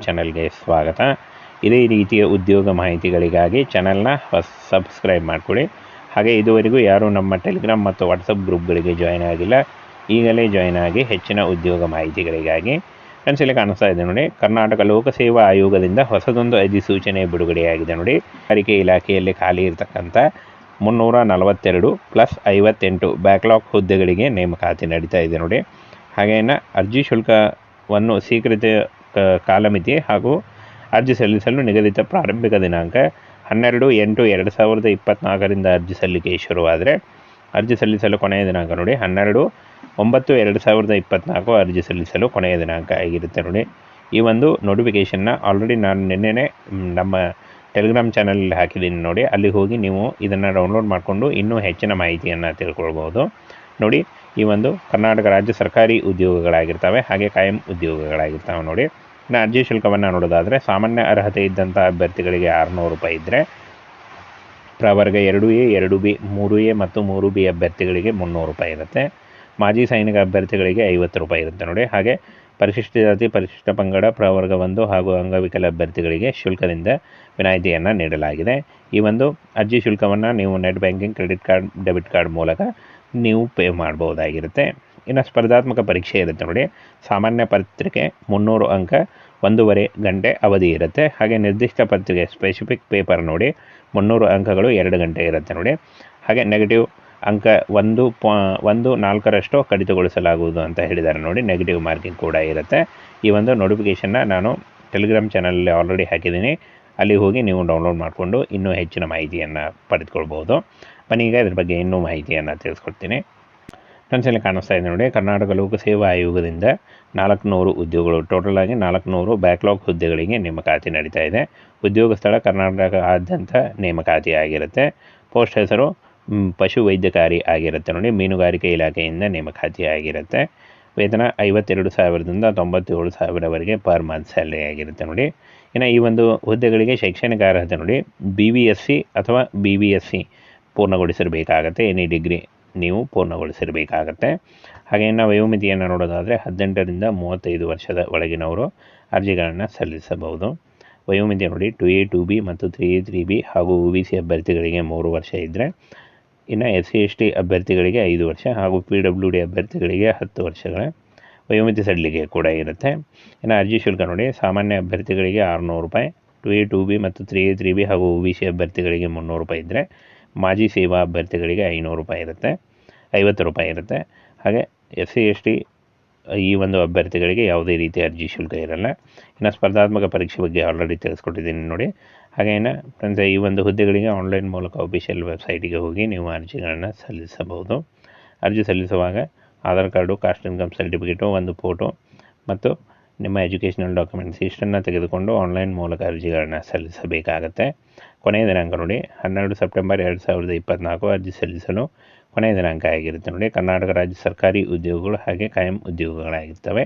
ಚಾನಲ್ಗೆ ಸ್ವಾಗತ. ಇದೇ ರೀತಿಯ ಉದ್ಯೋಗ ಮಾಹಿತಿಗಳಿಗಾಗಿ ಚಾನಲ್ನ ಸಬ್ಸ್ಕ್ರೈಬ್ ಮಾಡಿಕೊಳ್ಳಿ. ಹಾಗೆ ಇದುವರೆಗೂ ಯಾರೂ ನಮ್ಮ ಟೆಲಿಗ್ರಾಮ್ ಮತ್ತು ವಾಟ್ಸಪ್ ಗ್ರೂಪ್ಗಳಿಗೆ ಜಾಯ್ನ್ ಆಗಿಲ್ಲ, ಈಗಲೇ ಜಾಯ್ನ್ ಆಗಿ ಹೆಚ್ಚಿನ ಉದ್ಯೋಗ ಮಾಹಿತಿಗಳಿಗಾಗಿ. ಫ್ರೆಂಡ್ಸ್, ಇಲ್ಲಿ ಕಾಣಿಸ್ತಾ ಇದೆ ನೋಡಿ, ಕರ್ನಾಟಕ ಲೋಕಸೇವಾ ಆಯೋಗದಿಂದ ಹೊಸದೊಂದು ಅಧಿಸೂಚನೆ ಬಿಡುಗಡೆಯಾಗಿದೆ ನೋಡಿ. ಸಾರಿಗೆ ಇಲಾಖೆಯಲ್ಲಿ ಖಾಲಿ ಇರತಕ್ಕಂಥ 342 + 58 ಬ್ಯಾಕ್ಲಾಗ್ ಹುದ್ದೆಗಳಿಗೆ ನೇಮಕಾತಿ ನಡೀತಾ ಇದೆ ನೋಡಿ. ಹಾಗೇನ ಅರ್ಜಿ ಶುಲ್ಕವನ್ನು ಸ್ವೀಕೃತ ಕಾಲಮಿತಿ ಹಾಗೂ ಅರ್ಜಿ ಸಲ್ಲಿಸಲು ನಿಗದಿತ ಪ್ರಾರಂಭಿಕ ದಿನಾಂಕ 12/8/2024 ಅರ್ಜಿ ಸಲ್ಲಿಕೆ ಶುರುವಾದರೆ ಅರ್ಜಿ ಸಲ್ಲಿಸಲು ಕೊನೆಯ ದಿನಾಂಕ ನೋಡಿ 12/9/2024 ಅರ್ಜಿ ಸಲ್ಲಿಸಲು ಕೊನೆಯ ದಿನಾಂಕ ಆಗಿರುತ್ತೆ ನೋಡಿ. ಈ ಒಂದು ನೋಟಿಫಿಕೇಷನ್ನ ಆಲ್ರೆಡಿ ನಾನು ನಿನ್ನೆನೇ ನಮ್ಮ ಟೆಲಿಗ್ರಾಮ್ ಚಾನಲಲ್ಲಿ ಹಾಕಿದ್ದೀನಿ ನೋಡಿ. ಅಲ್ಲಿ ಹೋಗಿ ನೀವು ಇದನ್ನು ಡೌನ್ಲೋಡ್ ಮಾಡಿಕೊಂಡು ಇನ್ನೂ ಹೆಚ್ಚಿನ ಮಾಹಿತಿಯನ್ನು ತಿಳ್ಕೊಳ್ಬೋದು ನೋಡಿ. ಈ ಒಂದು ಕರ್ನಾಟಕ ರಾಜ್ಯ ಸರ್ಕಾರಿ ಉದ್ಯೋಗಗಳಾಗಿರ್ತವೆ, ಹಾಗೆ ಕಾಯಂ ಉದ್ಯೋಗಗಳಾಗಿರ್ತವೆ ನೋಡಿ. ಇನ್ನು ಅರ್ಜಿ ಶುಲ್ಕವನ್ನು ನೋಡೋದಾದರೆ, ಸಾಮಾನ್ಯ ಅರ್ಹತೆ ಇದ್ದಂಥ ಅಭ್ಯರ್ಥಿಗಳಿಗೆ 600 ರೂಪಾಯಿ ಇದ್ದರೆ, ಪ್ರವರ್ಗ 2A, 2B, 3A ಮತ್ತು 3B ಅಭ್ಯರ್ಥಿಗಳಿಗೆ 300 ರೂಪಾಯಿ ಇರುತ್ತೆ. ಮಾಜಿ ಸೈನಿಕ ಅಭ್ಯರ್ಥಿಗಳಿಗೆ 50 ರೂಪಾಯಿ ಇರುತ್ತೆ ನೋಡಿ. ಹಾಗೆ ಪರಿಶಿಷ್ಟ ಜಾತಿ, ಪರಿಶಿಷ್ಟ ಪಂಗಡ, ಪ್ರವರ್ಗ 1 ಹಾಗೂ ಅಂಗವಿಕಲ ಅಭ್ಯರ್ಥಿಗಳಿಗೆ ಶುಲ್ಕದಿಂದ ವಿನಾಯಿತಿಯನ್ನು ನೀಡಲಾಗಿದೆ. ಈ ಒಂದು ಅರ್ಜಿ ಶುಲ್ಕವನ್ನು ನೀವು net banking, credit card, debit card ಮೂಲಕ ನೀವು ಪೇ ಮಾಡ್ಬೋದಾಗಿರುತ್ತೆ. ಇನ್ನು ಸ್ಪರ್ಧಾತ್ಮಕ ಪರೀಕ್ಷೆ ಇರುತ್ತೆ ನೋಡಿ. ಸಾಮಾನ್ಯ ಪತ್ರಿಕೆ 300 ಅಂಕ, 1.5 ಗಂಟೆ ಅವಧಿ ಇರುತ್ತೆ. ಹಾಗೆ ನಿರ್ದಿಷ್ಟ ಪತ್ರಿಕೆ ಸ್ಪೆಸಿಫಿಕ್ ಪೇಪರ್ ನೋಡಿ 300 ಅಂಕಗಳು 2 ಗಂಟೆ ಇರುತ್ತೆ ನೋಡಿ. ಹಾಗೆ ನೆಗೆಟಿವ್ ಅಂಕ 1/4 ಕಡಿತಗೊಳಿಸಲಾಗುವುದು ಅಂತ ಹೇಳಿದ್ದಾರೆ ನೋಡಿ. ನೆಗೆಟಿವ್ ಮಾರ್ಕಿಂಗ್ ಕೂಡ ಇರುತ್ತೆ. ಈ ಒಂದು ನೋಟಿಫಿಕೇಷನ್ನ ನಾನು ಟೆಲಿಗ್ರಾಮ್ ಚಾನಲಲ್ಲಿ ಆಲ್ರೆಡಿ ಹಾಕಿದ್ದೀನಿ, ಅಲ್ಲಿ ಹೋಗಿ ನೀವು ಡೌನ್ಲೋಡ್ ಮಾಡಿಕೊಂಡು ಇನ್ನೂ ಹೆಚ್ಚಿನ ಮಾಹಿತಿಯನ್ನು ಪಡೆದುಕೊಳ್ಬೋದು. ಬನ್ನಿ ಈಗ ಇದ್ರ ಬಗ್ಗೆ ಇನ್ನೂ ಮಾಹಿತಿಯನ್ನು ತಿಳಿಸ್ಕೊಡ್ತೀನಿ. ಫ್ರೆಂಡ್ಸ್, ಇಲ್ಲಿ ಕಾಣಿಸ್ತಾ ಇದೆ ನೋಡಿ, ಕರ್ನಾಟಕ ಲೋಕಸೇವಾ ಆಯೋಗದಿಂದ 400 ಉದ್ಯೋಗಗಳು, ಟೋಟಲ್ ಆಗಿ 400 ಬ್ಯಾಕ್ಲಾಗ್ ಹುದ್ದೆಗಳಿಗೆ ನೇಮಕಾತಿ ನಡೀತಾ ಇದೆ. ಉದ್ಯೋಗ ಸ್ಥಳ ಕರ್ನಾಟಕದಾದ್ಯಂತ ನೇಮಕಾತಿ ಆಗಿರುತ್ತೆ. ಪೋಸ್ಟ್ ಹೆಸರು ಪಶು ವೈದ್ಯಕಾರಿ ಆಗಿರುತ್ತೆ ನೋಡಿ. ಮೀನುಗಾರಿಕೆ ಇಲಾಖೆಯಿಂದ ನೇಮಕಾತಿ ಆಗಿರುತ್ತೆ. ವೇತನ 52,000ದಿಂದ 97,000ವರೆಗೆ ಪರ್ ಮಂತ್ ಸ್ಯಾಲರಿ ಆಗಿರುತ್ತೆ ನೋಡಿ. ಇನ್ನು ಈ ಒಂದು ಹುದ್ದೆಗಳಿಗೆ ಶೈಕ್ಷಣಿಕ ಅರ್ಹತೆ ನೋಡಿ, BBSc ಅಥವಾ BBSc ಪೂರ್ಣಗೊಳಿಸಿರಬೇಕಾಗತ್ತೆ. ಎನಿ ಡಿಗ್ರಿ ನೀವು ಪೂರ್ಣಗೊಳಿಸಿರಬೇಕಾಗತ್ತೆ. ಹಾಗೆ ಇನ್ನು ವಯೋಮಿತಿಯನ್ನು ನೋಡೋದಾದರೆ 18ರಿಂದ 35 ವರ್ಷದ ಒಳಗಿನವರು ಅರ್ಜಿಗಳನ್ನು ಸಲ್ಲಿಸಬಹುದು. ವಯೋಮಿತಿ ನೋಡಿ 2A, 2B ಮತ್ತು 3A, 3B ಹಾಗೂ OBC ಅಭ್ಯರ್ಥಿಗಳಿಗೆ 3 ವರ್ಷ ಇದ್ದರೆ, ಇನ್ನು SC ST ಅಭ್ಯರ್ಥಿಗಳಿಗೆ 5 ವರ್ಷ ಹಾಗೂ PWD ಅಭ್ಯರ್ಥಿಗಳಿಗೆ 10 ವರ್ಷಗಳ ವಯೋಮಿತಿ ಸಡಿಲಿಕೆ ಕೂಡ ಇರುತ್ತೆ. ಇನ್ನು ಅರ್ಜಿ ಶುಲ್ಕ ನೋಡಿ, ಸಾಮಾನ್ಯ ಅಭ್ಯರ್ಥಿಗಳಿಗೆ 600 ರೂಪಾಯಿ, 2A, 2B ಮತ್ತು 3A, 3B ಹಾಗೂ OBC ಅಭ್ಯರ್ಥಿಗಳಿಗೆ 300 ರೂಪಾಯಿ ಇದ್ದರೆ, ಮಾಜಿ ಸೇವಾ ಅಭ್ಯರ್ಥಿಗಳಿಗೆ 500 ರೂಪಾಯಿ ಇರುತ್ತೆ, 50 ರೂಪಾಯಿ ಇರುತ್ತೆ. ಹಾಗೆ SC ST ಈ ಒಂದು ಅಭ್ಯರ್ಥಿಗಳಿಗೆ ಯಾವುದೇ ರೀತಿಯ ಅರ್ಜಿ ಶುಲ್ಕ ಇರಲ್ಲ. ಇನ್ನು ಸ್ಪರ್ಧಾತ್ಮಕ ಪರೀಕ್ಷೆ ಬಗ್ಗೆ ಆಲ್ರೆಡಿ ತಿಳಿಸ್ಕೊಟ್ಟಿದ್ದೀನಿ ನೋಡಿ. ಹಾಗೆ ಇನ್ನು ಫ್ರೆಂಡ್ಸ್, ಈ ಒಂದು ಹುದ್ದೆಗಳಿಗೆ ಆನ್ಲೈನ್ ಮೂಲಕ ಅಫಿಷಿಯಲ್ ವೆಬ್ಸೈಟಿಗೆ ಹೋಗಿ ನೀವು ಅರ್ಜಿಗಳನ್ನು ಸಲ್ಲಿಸಬಹುದು. ಅರ್ಜಿ ಸಲ್ಲಿಸುವಾಗ Aadhaar card, caste income certificate, ಒಂದು ಫೋಟೋ ಮತ್ತು ನಿಮ್ಮ ಎಜುಕೇಷನಲ್ ಡಾಕ್ಯುಮೆಂಟ್ಸ್ ಇಷ್ಟನ್ನು ತೆಗೆದುಕೊಂಡು ಆನ್ಲೈನ್ ಮೂಲಕ ಅರ್ಜಿಗಳನ್ನು ಸಲ್ಲಿಸಬೇಕಾಗತ್ತೆ. ಕೊನೆಯ ದಿನಾಂಕ ನೋಡಿ 12 ಸೆಪ್ಟೆಂಬರ್ 2024 ಅರ್ಜಿ ಸಲ್ಲಿಸಲು ಕೊನೆಯ ದಿನಾಂಕ ಆಗಿರುತ್ತೆ ನೋಡಿ. ಕರ್ನಾಟಕ ರಾಜ್ಯ ಸರ್ಕಾರಿ ಉದ್ಯೋಗಗಳು ಹಾಗೆ ಕಾಯಂ ಉದ್ಯೋಗಗಳಾಗಿರ್ತವೆ.